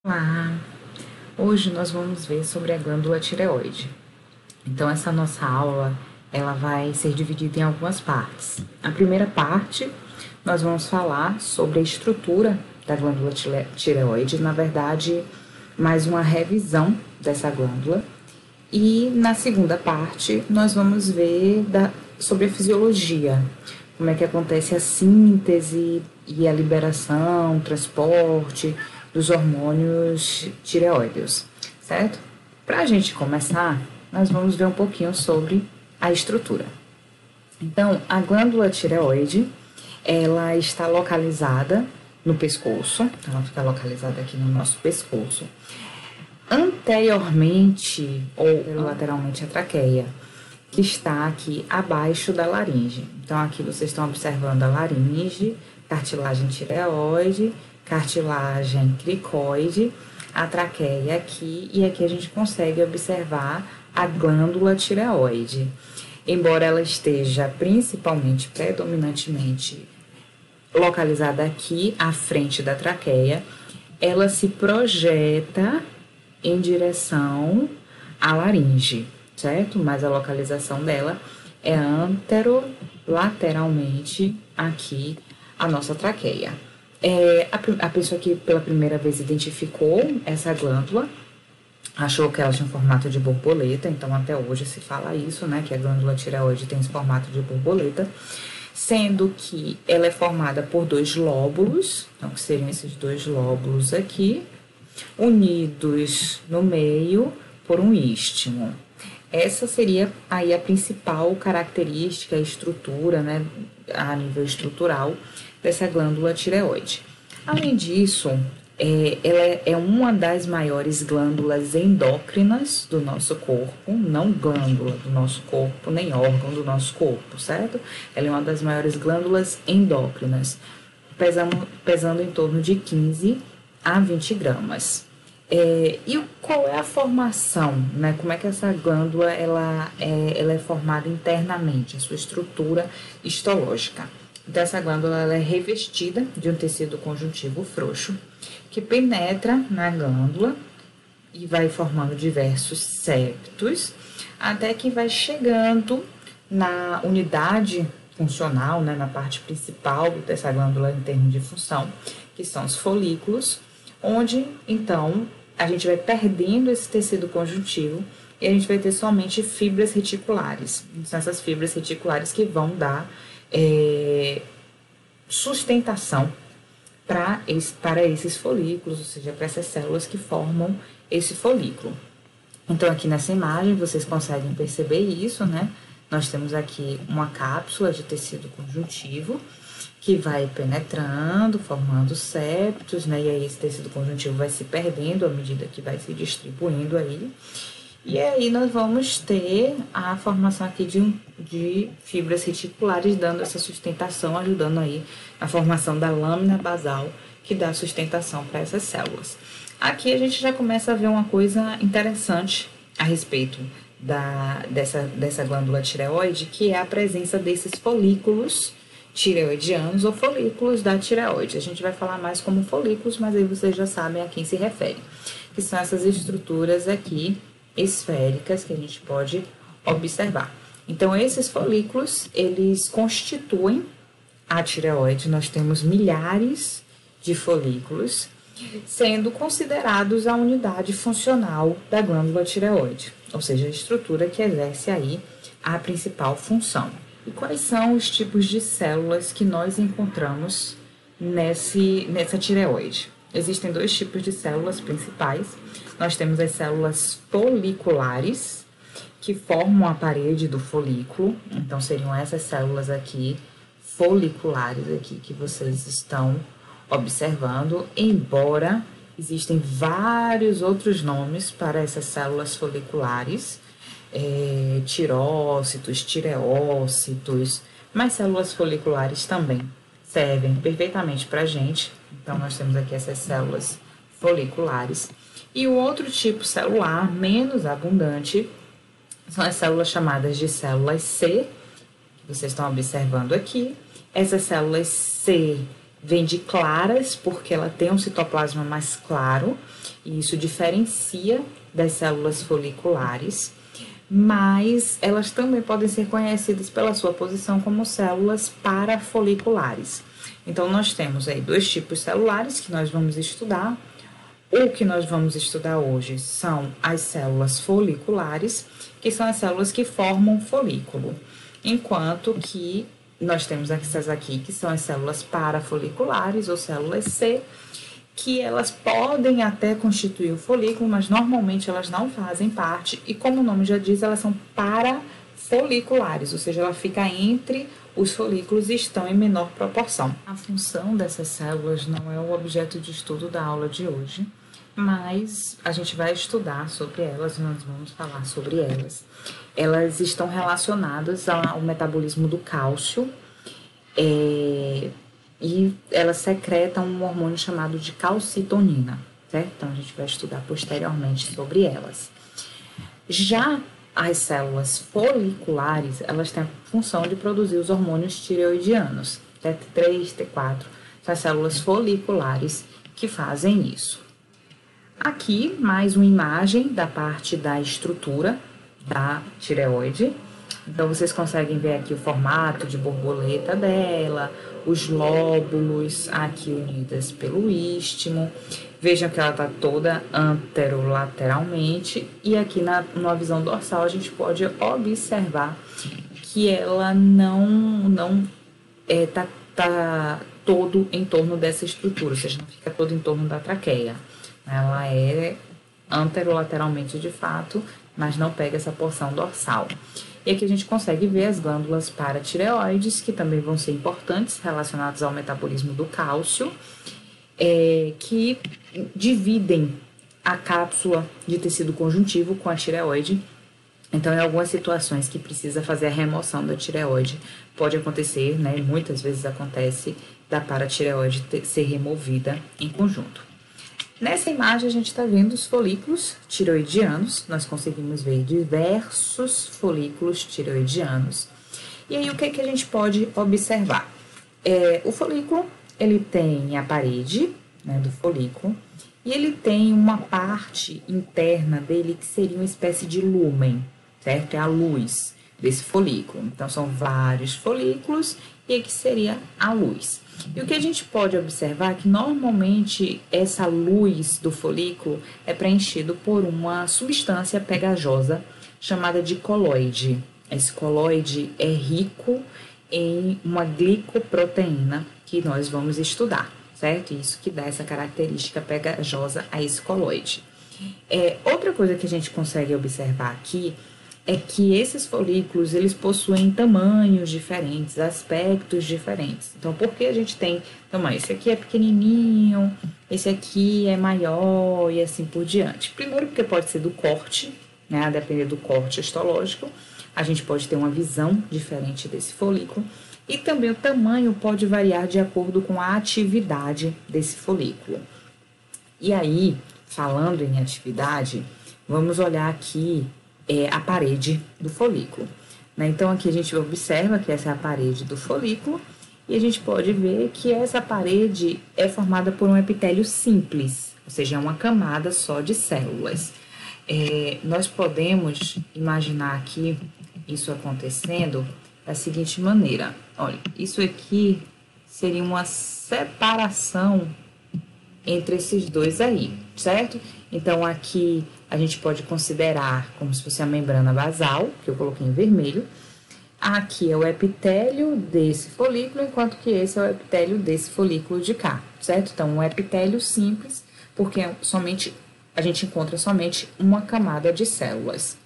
Olá! Hoje nós vamos ver sobre a glândula tireoide. Então, essa nossa aula, ela vai ser dividida em algumas partes. A primeira parte, nós vamos falar sobre a estrutura da glândula tireoide, na verdade, mais uma revisão dessa glândula. E na segunda parte, nós vamos ver sobre a fisiologia, como é que acontece a síntese e a liberação, o transporte dos hormônios tireoideus, certo? Para a gente começar, nós vamos ver um pouquinho sobre a estrutura. Então, a glândula tireoide, ela está localizada no pescoço, ela fica localizada aqui no nosso pescoço, anteriormente ou lateralmente à traqueia, que está aqui abaixo da laringe. Então, aqui vocês estão observando a laringe, cartilagem tireoide, cartilagem cricoide, a traqueia aqui, e aqui a gente consegue observar a glândula tireoide. Embora ela esteja principalmente, predominantemente localizada aqui à frente da traqueia, ela se projeta em direção à laringe, certo? Mas a localização dela é anterolateralmente aqui à nossa traqueia. A pessoa que pela primeira vez identificou essa glândula achou que ela tinha um formato de borboleta, então até hoje se fala isso, né? Que a glândula tireoide tem esse formato de borboleta, sendo que ela é formada por dois lóbulos, então que seriam esses dois lóbulos aqui, unidos no meio por um istmo. Essa seria aí a principal característica, a estrutura, né, a nível estrutural dessa glândula tireoide. Além disso, ela é uma das maiores glândulas endócrinas do nosso corpo, não glândula do nosso corpo, nem órgão do nosso corpo, certo? Ela é uma das maiores glândulas endócrinas, pesando em torno de 15 a 20 gramas. E qual é a formação, né? Como é que essa glândula ela é formada internamente, a sua estrutura histológica? Então, essa glândula ela é revestida de um tecido conjuntivo frouxo que penetra na glândula e vai formando diversos septos até que vai chegando na unidade funcional, né, na parte principal dessa glândula em termos de função, que são os folículos, onde então a gente vai perdendo esse tecido conjuntivo e a gente vai ter somente fibras reticulares. São essas fibras reticulares que vão dar sustentação para esses folículos, ou seja, para essas células que formam esse folículo. Então, aqui nessa imagem, vocês conseguem perceber isso, né? Nós temos aqui uma cápsula de tecido conjuntivo que vai penetrando, formando septos, né? E aí esse tecido conjuntivo vai se perdendo à medida que vai se distribuindo aí. E aí nós vamos ter a formação aqui de fibras reticulares, dando essa sustentação, ajudando aí a formação da lâmina basal, que dá sustentação para essas células. Aqui a gente já começa a ver uma coisa interessante a respeito dessa glândula tireoide, que é a presença desses folículos tireoidianos ou folículos da tireoide. A gente vai falar mais como folículos, mas aí vocês já sabem a quem se refere, que são essas estruturas aqui esféricas que a gente pode observar. Então, esses folículos, eles constituem a tireoide. Nós temos milhares de folículos, sendo considerados a unidade funcional da glândula tireoide, ou seja, a estrutura que exerce aí a principal função. E quais são os tipos de células que nós encontramos nessa tireoide? Existem dois tipos de células principais. Nós temos as células foliculares, que formam a parede do folículo. Então, seriam essas células aqui, foliculares aqui, que vocês estão observando. Embora existem vários outros nomes para essas células foliculares, tirócitos, tireócitos, mas células foliculares também servem perfeitamente para a gente. Então, nós temos aqui essas células foliculares. E o outro tipo celular, menos abundante, são as células chamadas de células C, que vocês estão observando aqui. Essas células C, vem de claras, porque ela tem um citoplasma mais claro, e isso diferencia das células foliculares, mas elas também podem ser conhecidas pela sua posição como células parafoliculares. Então, nós temos aí dois tipos celulares que nós vamos estudar. O que nós vamos estudar hoje são as células foliculares, que são as células que formam folículo, enquanto que nós temos essas aqui, que são as células parafoliculares ou células C, que elas podem até constituir o folículo, mas normalmente elas não fazem parte, e como o nome já diz, elas são parafoliculares, ou seja, ela fica entre os folículos e estão em menor proporção. A função dessas células não é o objeto de estudo da aula de hoje, mas a gente vai estudar sobre elas e nós vamos falar sobre elas. Elas estão relacionadas ao metabolismo do cálcio e elas secretam um hormônio chamado de calcitonina, certo? Então, a gente vai estudar posteriormente sobre elas. Já as células foliculares, elas têm a função de produzir os hormônios tireoidianos, T3, T4, são as células foliculares que fazem isso. Aqui, mais uma imagem da parte da estrutura da tireoide. Então, vocês conseguem ver aqui o formato de borboleta dela, os lóbulos aqui unidas pelo istmo. Vejam que ela está toda anterolateralmente. E aqui numa visão dorsal a gente pode observar que ela não tá todo em torno dessa estrutura, ou seja, não fica todo em torno da traqueia. Ela é anterolateralmente de fato, mas não pega essa porção dorsal. E aqui a gente consegue ver as glândulas paratireoides, que também vão ser importantes, relacionadas ao metabolismo do cálcio, que dividem a cápsula de tecido conjuntivo com a tireoide. Então, em algumas situações que precisa fazer a remoção da tireoide, pode acontecer, né, muitas vezes acontece, da paratireoide ser removida em conjunto. Nessa imagem, a gente está vendo os folículos tireoidianos. Nós conseguimos ver diversos folículos tireoidianos. E aí, o que a gente pode observar? O folículo, ele tem a parede, né, do folículo, e ele tem uma parte interna dele que seria uma espécie de lúmen, certo? É a luz desse folículo. Então, são vários folículos e aqui seria a luz. E o que a gente pode observar é que normalmente essa luz do folículo é preenchido por uma substância pegajosa chamada de coloide. Esse coloide é rico em uma glicoproteína que nós vamos estudar, certo? Isso que dá essa característica pegajosa a esse coloide. Outra coisa que a gente consegue observar aqui é que esses folículos, eles possuem tamanhos diferentes, aspectos diferentes. Então, por que a gente tem tamanho? Esse aqui é pequenininho, esse aqui é maior e assim por diante. Primeiro, porque pode ser do corte, né? A depender do corte histológico, a gente pode ter uma visão diferente desse folículo. E também o tamanho pode variar de acordo com a atividade desse folículo. E aí, falando em atividade, vamos olhar aqui a parede do folículo, né? Então, aqui a gente observa que essa é a parede do folículo e a gente pode ver que essa parede é formada por um epitélio simples, ou seja, é uma camada só de células. Nós podemos imaginar aqui isso acontecendo da seguinte maneira. Olha, isso aqui seria uma separação entre esses dois aí, certo? Então, aqui a gente pode considerar como se fosse a membrana basal, que eu coloquei em vermelho. Aqui é o epitélio desse folículo, enquanto que esse é o epitélio desse folículo de cá, certo? Então, um epitélio simples, porque a gente encontra somente uma camada de células.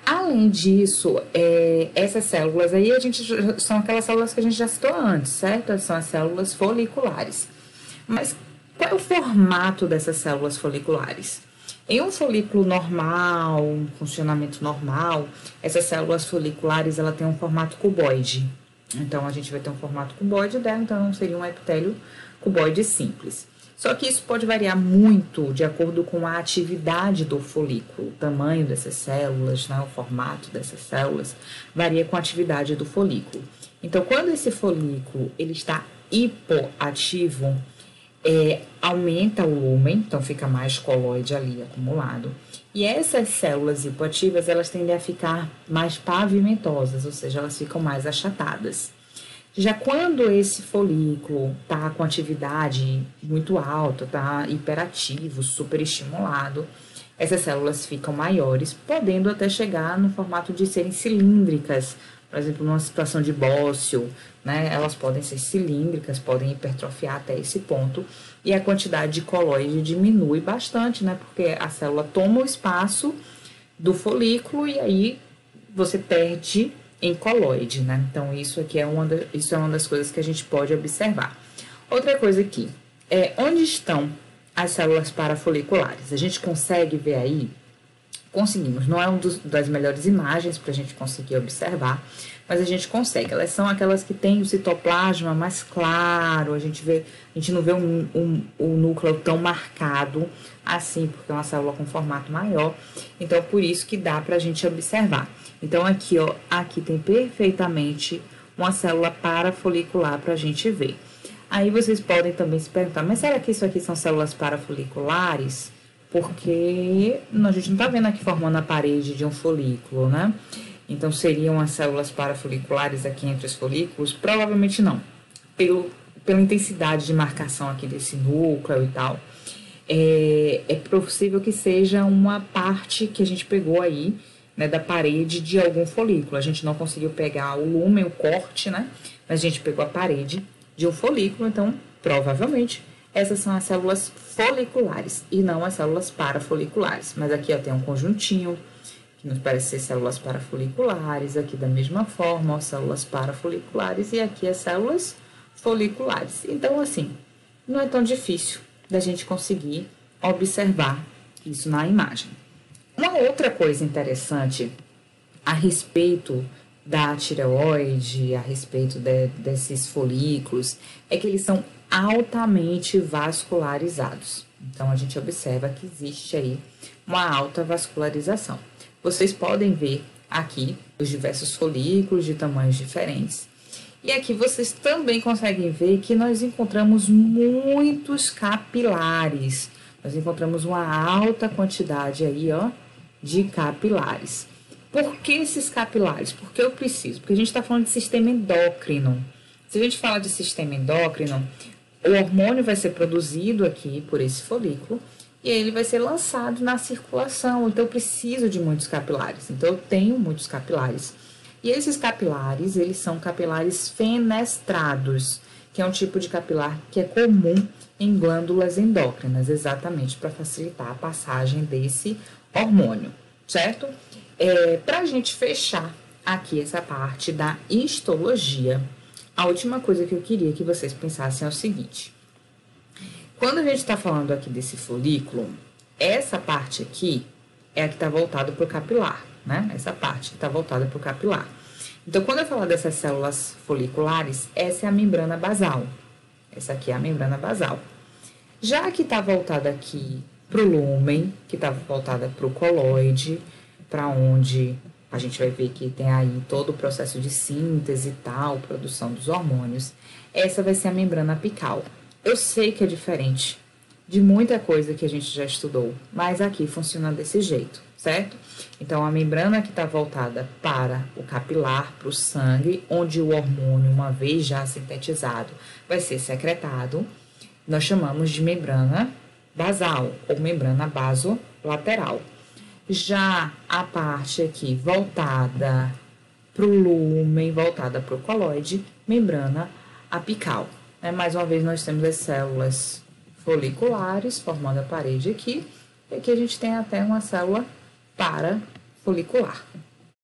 Além disso, essas células aí, são aquelas células que a gente já citou antes, certo? São as células foliculares. Mas qual é o formato dessas células foliculares? Em um folículo normal, um funcionamento normal, essas células foliculares, ela tem um formato cuboide. Então, a gente vai ter um formato cuboide dela, então seria um epitélio cuboide simples. Só que isso pode variar muito de acordo com a atividade do folículo. O tamanho dessas células, né, o formato dessas células, varia com a atividade do folículo. Então, quando esse folículo ele está hipoativo, aumenta o lúmen, então fica mais coloide ali acumulado. E essas células hipoativas, elas tendem a ficar mais pavimentosas, ou seja, elas ficam mais achatadas. Já quando esse folículo está com atividade muito alta, está hiperativo, superestimulado, essas células ficam maiores, podendo até chegar no formato de serem cilíndricas. Por exemplo, numa situação de bócio, né, elas podem ser cilíndricas, podem hipertrofiar até esse ponto, e a quantidade de coloide diminui bastante, né, porque a célula toma o espaço do folículo e aí você perde em coloide, né? Então, isso aqui é uma das coisas que a gente pode observar. Outra coisa aqui, onde estão as células parafoliculares? A gente consegue ver aí? Conseguimos, não é das melhores imagens para a gente conseguir observar, mas a gente consegue. Elas são aquelas que têm o citoplasma mais claro, a gente não vê o núcleo tão marcado assim, porque é uma célula com formato maior, então por isso que dá para a gente observar. Então aqui, ó, aqui tem perfeitamente uma célula parafolicular para a gente ver. Aí vocês podem também se perguntar, mas será que isso aqui são células parafoliculares? Porque a gente não está vendo aqui formando a parede de um folículo, né? Então, seriam as células parafoliculares aqui entre os folículos? Provavelmente não. Pela intensidade de marcação aqui desse núcleo e tal, é possível que seja uma parte que a gente pegou aí, né, da parede de algum folículo. A gente não conseguiu pegar o lúmen, o corte, né? Mas a gente pegou a parede de um folículo, então, provavelmente, essas são as células foliculares e não as células parafoliculares. Mas aqui, ó, tem um conjuntinho que nos parece ser células parafoliculares, aqui da mesma forma, ó, células parafoliculares e aqui as células foliculares. Então, assim, não é tão difícil da gente conseguir observar isso na imagem. Uma outra coisa interessante a respeito da tireoide, a respeito desses folículos, é que eles são altamente vascularizados. Então, a gente observa que existe aí uma alta vascularização. Vocês podem ver aqui os diversos folículos de tamanhos diferentes. E aqui vocês também conseguem ver que nós encontramos muitos capilares. Nós encontramos uma alta quantidade aí, ó, de capilares. Por que esses capilares? Porque eu preciso? Porque a gente está falando de sistema endócrino. Se a gente fala de sistema endócrino, o hormônio vai ser produzido aqui por esse folículo e ele vai ser lançado na circulação. Então, eu preciso de muitos capilares. Então, eu tenho muitos capilares. E esses capilares, eles são capilares fenestrados, que é um tipo de capilar que é comum em glândulas endócrinas, exatamente para facilitar a passagem desse hormônio, certo? Para a gente fechar aqui essa parte da histologia, a última coisa que eu queria que vocês pensassem é o seguinte. Quando a gente está falando aqui desse folículo, essa parte aqui é a que está voltada para o capilar, né? Essa parte que está voltada para o capilar. Então, quando eu falar dessas células foliculares, essa é a membrana basal. Essa aqui é a membrana basal. Já que está voltada aqui para o lúmen, que está voltada para o coloide, para onde a gente vai ver que tem aí todo o processo de síntese e tal, produção dos hormônios, essa vai ser a membrana apical. Eu sei que é diferente de muita coisa que a gente já estudou, mas aqui funciona desse jeito, certo? Então, a membrana que está voltada para o capilar, para o sangue, onde o hormônio, uma vez já sintetizado, vai ser secretado, nós chamamos de membrana basal ou membrana basolateral. Já a parte aqui voltada para o lúmen, voltada para o coloide, membrana apical. Mais uma vez, nós temos as células foliculares formando a parede aqui, e aqui a gente tem até uma célula parafolicular.